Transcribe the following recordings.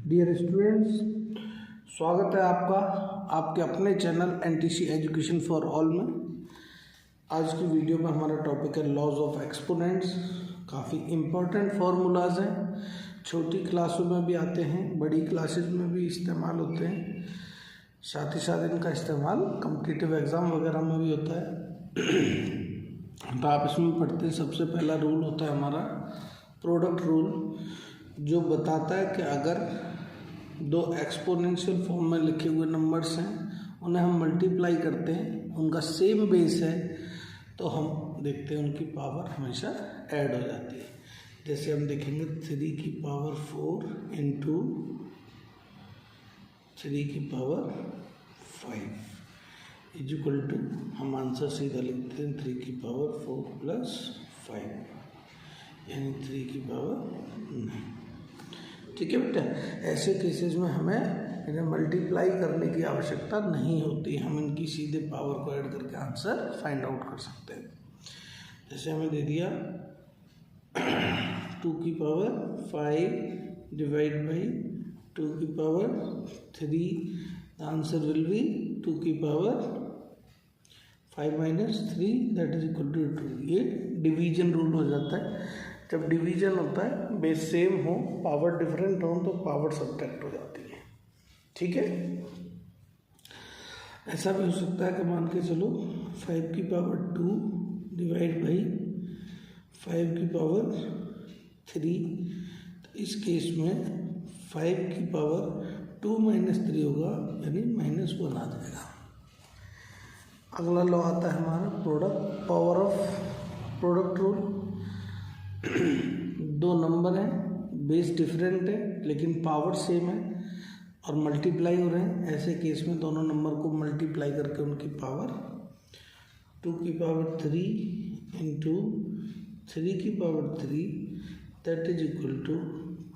Dear students, स्वागत है आपका आपके अपने channel NTC education for all में। आज की वीडियो में हमारा टॉपिक है लॉज ऑफ एक्सपोनेंट्स। काफ़ी इम्पोर्टेंट फार्मूलाज हैं, छोटी क्लासों में भी आते हैं, बड़ी क्लासेस में भी इस्तेमाल होते हैं, साथ ही साथ इनका इस्तेमाल कॉम्पिटिटिव एग्ज़ाम वगैरह में भी होता है। तो आप इसमें पढ़ते हैं, सबसे पहला रूल होता है हमारा प्रोडक्ट रूल, जो बताता है कि अगर दो एक्सपोनेंशियल फॉर्म में लिखे हुए नंबर्स हैं, उन्हें हम मल्टीप्लाई करते हैं, उनका सेम बेस है, तो हम देखते हैं उनकी पावर हमेशा ऐड हो जाती है। जैसे हम देखेंगे 3 की पावर 4 इंटू 3 की पावर 5 इज इक्वल टू, हम आंसर सीधा लिखते हैं 3 की पावर 4 प्लस 5 यानी 3 की पावर 9। ठीक है बेटा, ऐसे केसेस में हमें इन्हें मल्टीप्लाई करने की आवश्यकता नहीं होती, हम इनकी सीधे पावर को ऐड करके आंसर फाइंड आउट कर सकते हैं। जैसे हमें दे दिया 2 की पावर 5 डिवाइड बाई 2 की power 3, the answer will be 2 की power 5 minus 3 that is equal to 2। ये डिवीजन रूल हो जाता है। जब डिवीजन होता है, बेस सेम हो, पावर डिफरेंट हो, तो पावर सब्ट्रैक्ट हो जाती है। ठीक है, ऐसा भी हो सकता है कि मान के चलो 5 की पावर 2 डिवाइड बाई 5 की पावर 3, तो इस केस में 5 की पावर 2 माइनस 3 होगा, यानी -1 आ जाएगा। अगला लॉ आता है हमारा product power of product rule. दो नंबर हैं, बेस डिफरेंट है लेकिन पावर सेम है और मल्टीप्लाई हो रहे हैं, ऐसे केस में दोनों नंबर को मल्टीप्लाई करके उनकी पावर 2 की पावर 3 इंटू 3 की power 3 that is equal to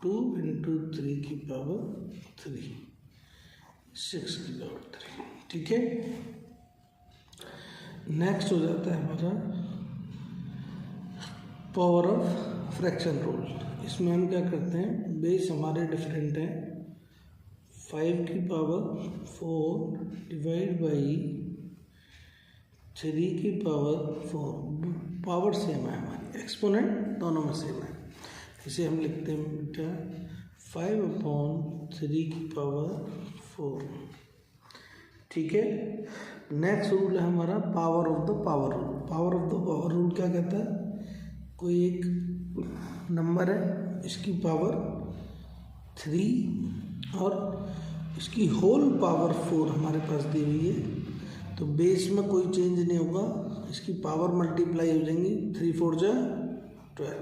2 into 3 की पावर 3 6 की पावर 3। ठीक है, नेक्स्ट हो जाता है हमारा पावर ऑफ फ्रैक्शन रूल। इसमें हम क्या करते हैं, बेस हमारे डिफरेंट हैं, 5 की पावर 4 डिवाइड बाई 3 की पावर 4, पावर सेम है हमारी, एक्सपोनेंट दोनों में सेम है। इसे हम लिखते हैं बेटा 5/3 की पावर 4। ठीक है, नेक्स्ट रूल है हमारा power of the power rule. Power of the power rule क्या कहता है, कोई एक नंबर है, इसकी पावर 3 और इसकी होल पावर 4 हमारे पास दी हुई है, तो बेस में कोई चेंज नहीं होगा, इसकी पावर मल्टीप्लाई हो जाएंगी, 3 4 जा 12।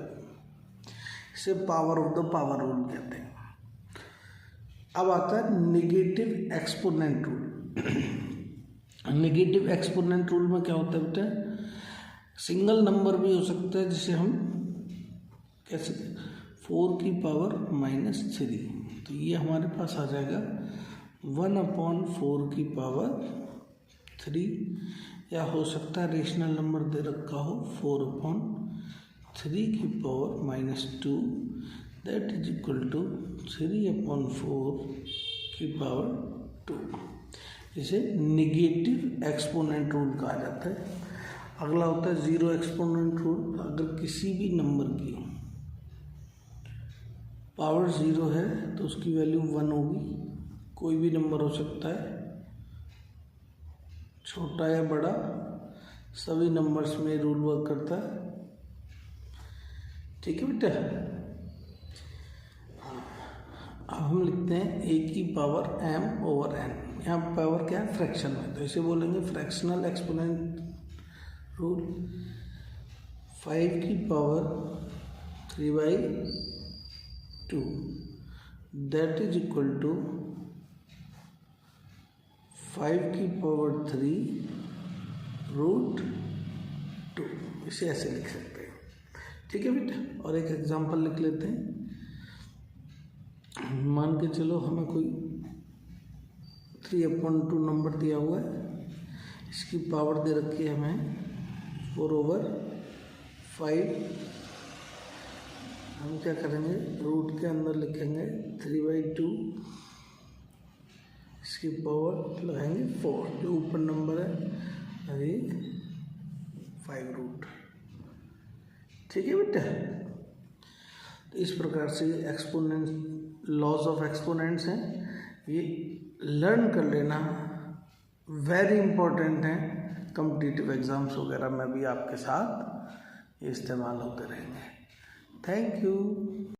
इसे power of the power rule कहते हैं। अब आता है negative exponent rule. Negative exponent rule में क्या होता है बेटा, सिंगल नंबर भी हो सकता है, जिसे हम कैसे 4 की पावर -3, तो ये हमारे पास आ जाएगा 1/4 की पावर 3, या हो सकता है रेशनल नंबर दे रखा हो 4/3 की power -2 that is equal to 3/4 की पावर 2। इसे नेगेटिव एक्सपोनेंट रूल कहा जाता है। अगला होता है ज़ीरो एक्सपोनेंट रूल। अगर किसी भी नंबर की पावर 0 है तो उसकी वैल्यू 1 होगी। कोई भी नंबर हो सकता है, छोटा या बड़ा, सभी नंबर्स में रूल वर्क करता है। ठीक है बेटा, अब हम लिखते हैं a की पावर m/n। यहाँ पावर क्या है, फ्रैक्शन में, तो इसे बोलेंगे फ्रैक्शनल एक्सपोनेंट रूल। 5 की power 3/2 that is equal to 5 की पावर 3√2। इसे ऐसे लिख सकते हैं। ठीक है बेटा, और एक एग्जांपल लिख लेते हैं। मान के चलो हमें कोई 3/2 नंबर दिया हुआ है, इसकी पावर दे रखी है हमें 4/5 हम क्या करेंगे, रूट के अंदर लिखेंगे 3/2, इसकी पावर लगाएंगे 4, जो ऊपर नंबर है अभी 5 रूट। ठीक है बेटा, तो इस प्रकार से एक्सपोनेंट लॉज ऑफ एक्सपोनेंट्स हैं, ये लर्न कर लेना वेरी इंपॉर्टेंट है। कॉम्पिटिटिव एग्जाम्स वगैरह में भी आपके साथ ये इस्तेमाल होते रहेंगे। Thank you.